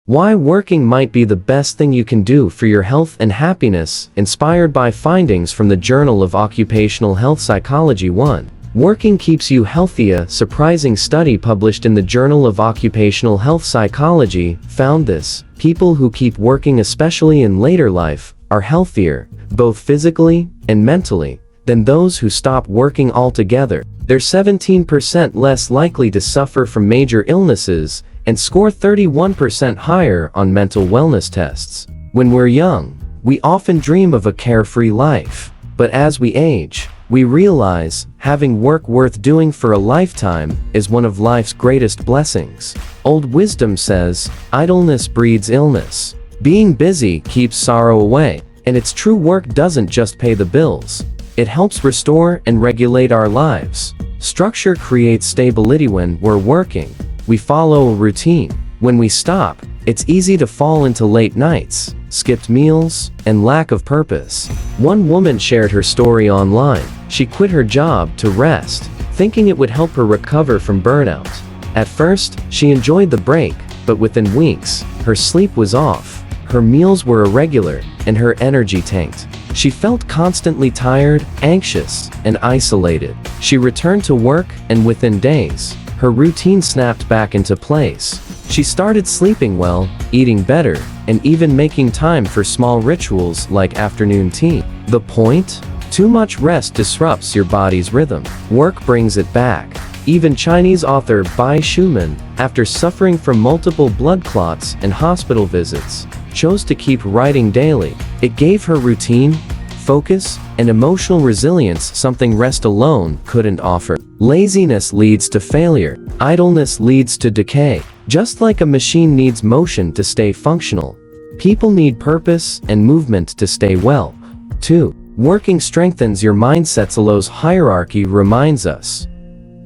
Why working might be the best thing you can do for your health and happiness, inspired by findings from the Journal of Occupational Health Psychology 1. Working keeps you healthier. Surprising study published in the Journal of Occupational Health Psychology found this. People who keep working, especially in later life, are healthier, both physically and mentally, than those who stop working altogether. They're 17% less likely to suffer from major illnesses and score 31% higher on mental wellness tests. When we're young, we often dream of a carefree life. But as we age, we realize having work worth doing for a lifetime is one of life's greatest blessings. Old wisdom says, idleness breeds illness. Being busy keeps sorrow away. And it's true, work doesn't just pay the bills. It helps restore and regulate our lives. Structure creates stability. When we're working, we follow a routine. When we stop, it's easy to fall into late nights, skipped meals, and lack of purpose. One woman shared her story online. She quit her job to rest, thinking it would help her recover from burnout. At first, she enjoyed the break, but within weeks, her sleep was off, her meals were irregular, and her energy tanked. She felt constantly tired, anxious, and isolated. She returned to work, and within days, her routine snapped back into place. She started sleeping well, eating better, and even making time for small rituals like afternoon tea. The point? Too much rest disrupts your body's rhythm. Work brings it back. Even Chinese author Bi Shumin, after suffering from multiple blood clots and hospital visits, chose to keep writing daily. It gave her routine, focus, and emotional resilience, something rest alone couldn't offer. Laziness leads to failure. Idleness leads to decay. Just like a machine needs motion to stay functional, people need purpose and movement to stay well. 2. Working strengthens your mindset. Maslow's hierarchy reminds us.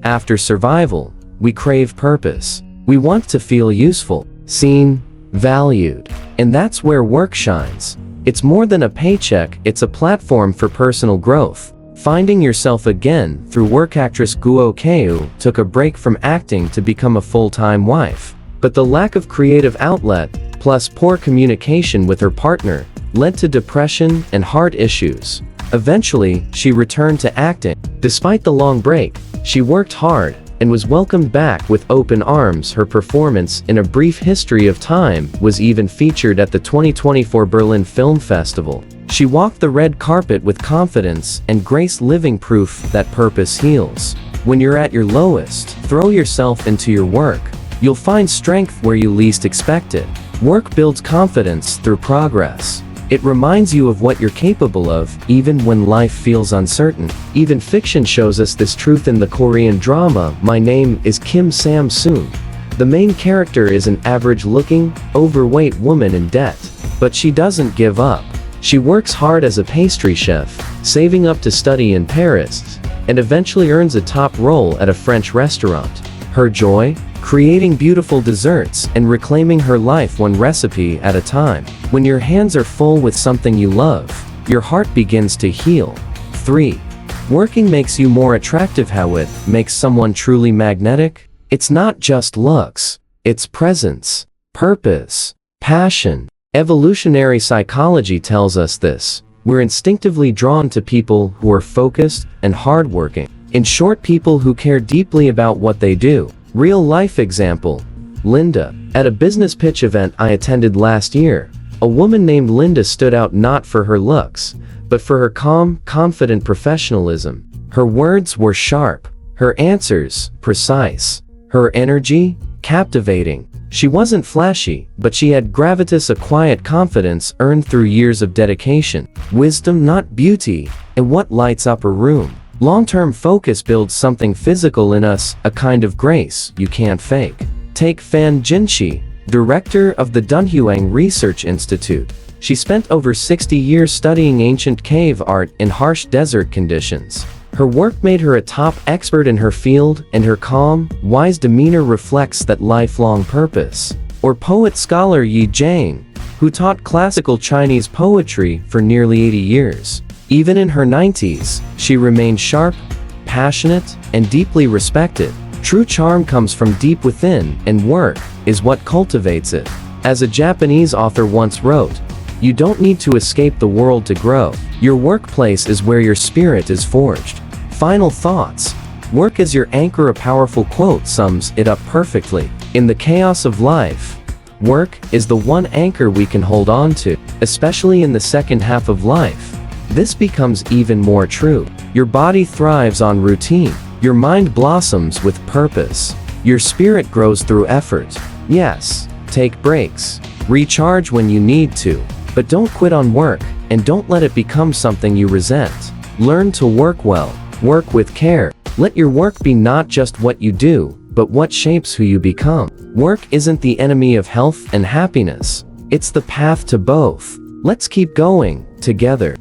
After survival, we crave purpose. We want to feel useful, seen, valued. And that's where work shines. It's more than a paycheck, it's a platform for personal growth. Finding yourself again through work. Actress Keyu took a break from acting to become a full-time wife. But the lack of creative outlet, plus poor communication with her partner, led to depression and heart issues. Eventually, she returned to acting. Despite the long break, she worked hard and was welcomed back with open arms. Her performance in A Brief History of Time was even featured at the 2024 Berlin Film Festival. She walked the red carpet with confidence and grace, living proof that purpose heals. When you're at your lowest, throw yourself into your work. You'll find strength where you least expect it. Work builds confidence through progress. It reminds you of what you're capable of, even when life feels uncertain. Even fiction shows us this truth in the Korean drama My Name is Kim Sam-soon. The main character is an average-looking, overweight woman in debt. But she doesn't give up. She works hard as a pastry chef, saving up to study in Paris, and eventually earns a top role at a French restaurant. Her joy? Creating beautiful desserts and reclaiming her life one recipe at a time. When your hands are full with something you love, your heart begins to heal. 3. Working makes you more attractive. How it makes someone truly magnetic? It's not just looks. It's presence, purpose, passion. Evolutionary psychology tells us this. We're instinctively drawn to people who are focused and hardworking. In short, people who care deeply about what they do. Real-life example. Linda. At a business pitch event I attended last year, a woman named Linda stood out not for her looks, but for her calm, confident professionalism. Her words were sharp, her answers precise, her energy captivating. She wasn't flashy, but she had gravitas, a quiet confidence earned through years of dedication. Wisdom, not beauty, and what lights up a room. Long-term focus builds something physical in us, a kind of grace you can't fake. Take Fan Jinshi, director of the Dunhuang Research Institute. She spent over 60 years studying ancient cave art in harsh desert conditions. Her work made her a top expert in her field, and her calm, wise demeanor reflects that lifelong purpose. Or poet-scholar Jiaying, who taught classical Chinese poetry for nearly 80 years. Even in her 90s, she remained sharp, passionate, and deeply respected. True charm comes from deep within, and work is what cultivates it. As a Japanese author once wrote, you don't need to escape the world to grow. Your workplace is where your spirit is forged. Final thoughts. Work as your anchor. A powerful quote sums it up perfectly. In the chaos of life, work is the one anchor we can hold on to, especially in the second half of life. This becomes even more true. Your body thrives on routine. Your mind blossoms with purpose. Your spirit grows through effort. Yes, take breaks. Recharge when you need to. But don't quit on work, and don't let it become something you resent. Learn to work well. Work with care. Let your work be not just what you do, but what shapes who you become. Work isn't the enemy of health and happiness. It's the path to both. Let's keep going, together.